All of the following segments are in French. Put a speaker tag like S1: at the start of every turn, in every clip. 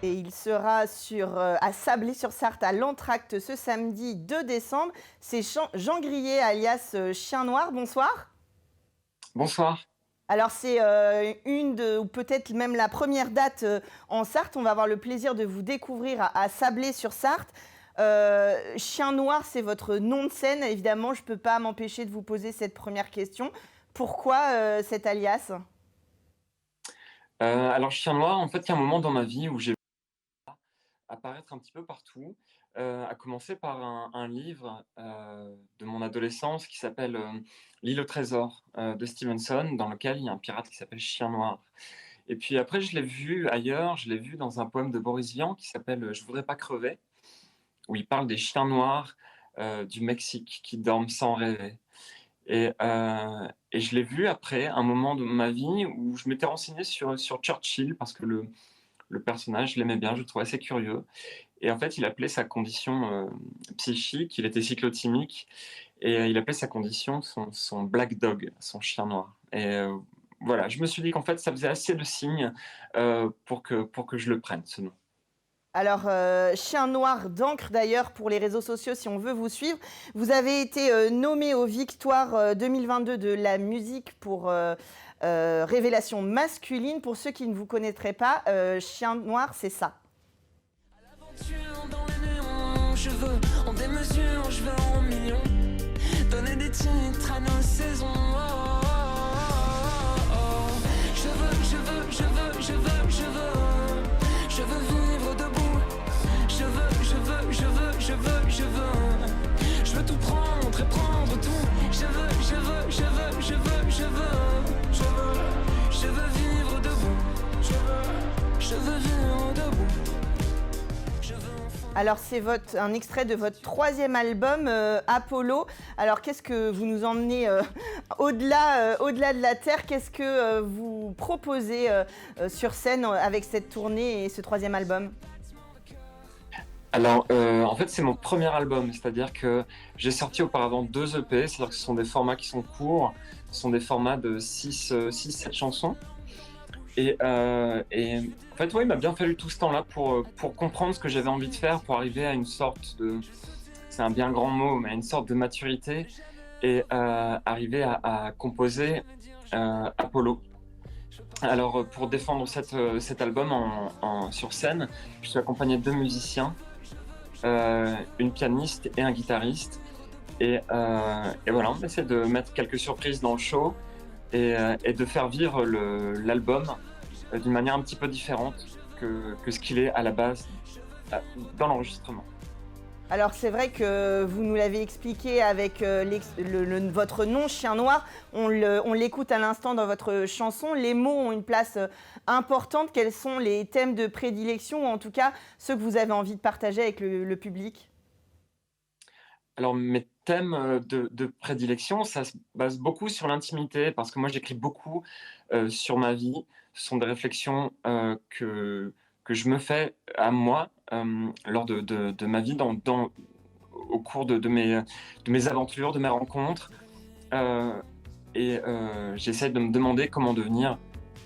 S1: Et il sera à Sablé-sur-Sarthe à l'Entracte ce samedi 2 décembre. C'est Jean Grillet alias Chien Noir. Bonsoir.
S2: Bonsoir.
S1: Alors c'est ou peut-être même la première date en Sarthe. On va avoir le plaisir de vous découvrir à Sablé-sur-Sarthe. Chien Noir, c'est votre nom de scène. Évidemment, je ne peux pas m'empêcher de vous poser cette première question. Pourquoi cet alias?
S2: Alors Chien Noir, en fait, il y a un moment dans ma vie où j'ai apparaître un petit peu partout, à commencer par un livre, de mon adolescence qui s'appelle, L'île au trésor, de Stevenson, dans lequel il y a un pirate qui s'appelle Chien Noir. Et puis après je l'ai vu ailleurs, je l'ai vu dans un poème de Boris Vian qui s'appelle, «Je voudrais pas crever», où il parle des chiens noirs, du Mexique qui dorment sans rêver. Et je l'ai vu après un moment de ma vie où je m'étais renseigné sur Churchill parce que le personnage, je l'aimais bien, je le trouvais assez curieux. Et en fait, il appelait sa condition psychique, il était cyclotimique, et il appelait sa condition son black dog, son chien noir. Voilà, je me suis dit qu'en fait, ça faisait assez de signes pour que je le prenne, ce nom.
S1: Alors, Chien Noir d'encre d'ailleurs pour les réseaux sociaux si on veut vous suivre. Vous avez été nommé aux Victoires 2022 de la musique pour révélation masculine. Pour ceux qui ne vous connaîtraient pas, Chien Noir, c'est ça.
S3: L'aventure dans les néons, je veux en démesure, je veux en millions. Donner des titres à nos saisons. Oh, oh, oh, oh. Je veux, je veux, je veux, je veux, je veux. Je veux vivre debout. Je veux, je veux, je veux, je veux, je veux. Je veux tout prendre et prendre tout. Je veux, je veux, je veux, je veux, je veux. Je veux, je veux vivre debout. Je veux vivre debout.
S1: Alors, c'est un extrait de votre troisième album, Apollo. Alors, qu'est-ce que vous nous emmenez au-delà de la Terre? Qu'est-ce que vous proposez sur scène avec cette tournée et ce troisième album?
S2: Alors, en fait, c'est mon premier album, c'est-à-dire que j'ai sorti auparavant 2 EP, c'est-à-dire que ce sont des formats qui sont courts, ce sont des formats de 6-7 chansons. Et en fait, ouais, il m'a bien fallu tout ce temps-là pour comprendre ce que j'avais envie de faire, pour arriver à une sorte de, c'est un bien grand mot, mais à une sorte de maturité et arriver à composer Apollo. Alors, pour défendre cet album sur scène, je suis accompagné de 2 musiciens, une pianiste et un guitariste. Et voilà, on essaie de mettre quelques surprises dans le show et de faire vivre l'album d'une manière un petit peu différente que ce qu'il est à la base dans l'enregistrement.
S1: Alors c'est vrai que vous nous l'avez expliqué avec votre nom, Chien Noir. On l'écoute à l'instant dans votre chanson. Les mots ont une place importante. Quels sont les thèmes de prédilection, ou en tout cas ceux que vous avez envie de partager avec le public?
S2: Alors mes thèmes de prédilection, ça se base beaucoup sur l'intimité parce que moi j'écris beaucoup sur ma vie. Ce sont des réflexions que je me fais à moi lors de ma vie au cours de mes aventures, de mes rencontres. J'essaie de me demander comment devenir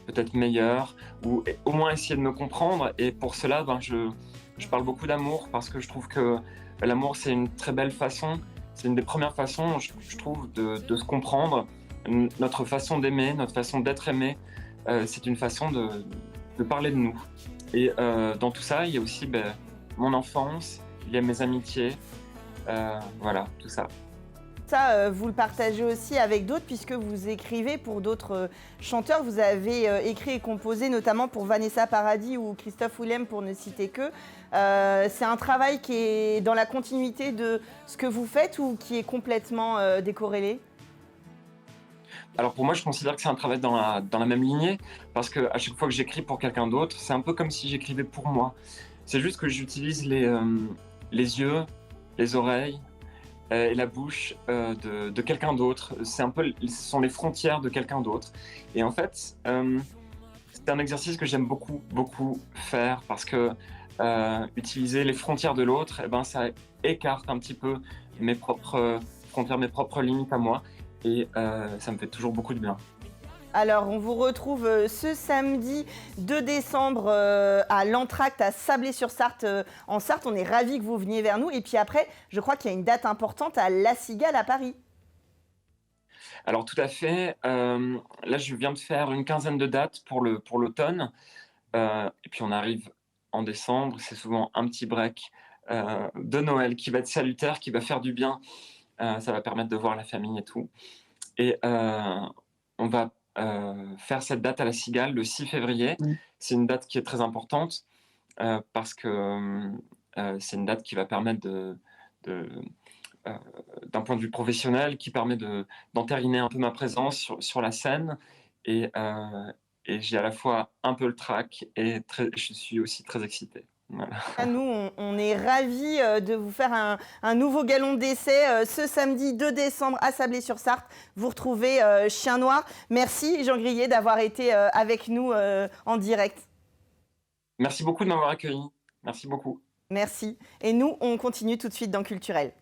S2: peut-être meilleur ou au moins essayer de me comprendre. Et pour cela, je parle beaucoup d'amour parce que je trouve que l'amour, c'est une très belle façon, c'est une des premières façons, je trouve, de se comprendre. Notre façon d'aimer, notre façon d'être aimé, c'est une façon de parler de nous. Et dans tout ça, il y a aussi mon enfance, il y a mes amitiés, voilà, tout ça.
S1: Ça, vous le partagez aussi avec d'autres puisque vous écrivez pour d'autres chanteurs. Vous avez écrit et composé notamment pour Vanessa Paradis ou Christophe Willem pour ne citer que. C'est un travail qui est dans la continuité de ce que vous faites ou qui est complètement décorrélé?
S2: Alors pour moi, je considère que c'est un travail dans la même lignée, parce qu'à chaque fois que j'écris pour quelqu'un d'autre, c'est un peu comme si j'écrivais pour moi. C'est juste que j'utilise les yeux, les oreilles et la bouche de quelqu'un d'autre. C'est un peu, ce sont les frontières de quelqu'un d'autre. Et en fait, c'est un exercice que j'aime beaucoup, beaucoup faire, parce que utiliser les frontières de l'autre, eh ben, ça écarte un petit peu mes propres frontières, mes propres limites à moi. Et ça me fait toujours beaucoup de bien.
S1: Alors, on vous retrouve ce samedi 2 décembre à l'Entracte à Sablé-sur-Sarthe en Sarthe. On est ravis que vous veniez vers nous. Et puis après, je crois qu'il y a une date importante à La Cigale à Paris.
S2: Alors tout à fait. Là, je viens de faire une quinzaine de dates pour l'automne. Et puis on arrive en décembre. C'est souvent un petit break de Noël qui va être salutaire, qui va faire du bien. Ça va permettre de voir la famille et tout. Et on va faire cette date à La Cigale le 6 février. C'est une date qui est très importante parce que c'est une date qui va permettre d'un point de vue professionnel, qui permet d'entériner un peu ma présence sur la scène. Et j'ai à la fois un peu le trac et je suis aussi très excité. Voilà.
S1: Nous, on est ravis de vous faire un nouveau galon d'essai ce samedi 2 décembre à Sablé-sur-Sarthe. Vous retrouvez Chien Noir. Merci Jean Grillet d'avoir été avec nous en direct.
S2: Merci beaucoup de m'avoir accueilli. Merci beaucoup.
S1: Merci. Et nous, on continue tout de suite dans Culturel.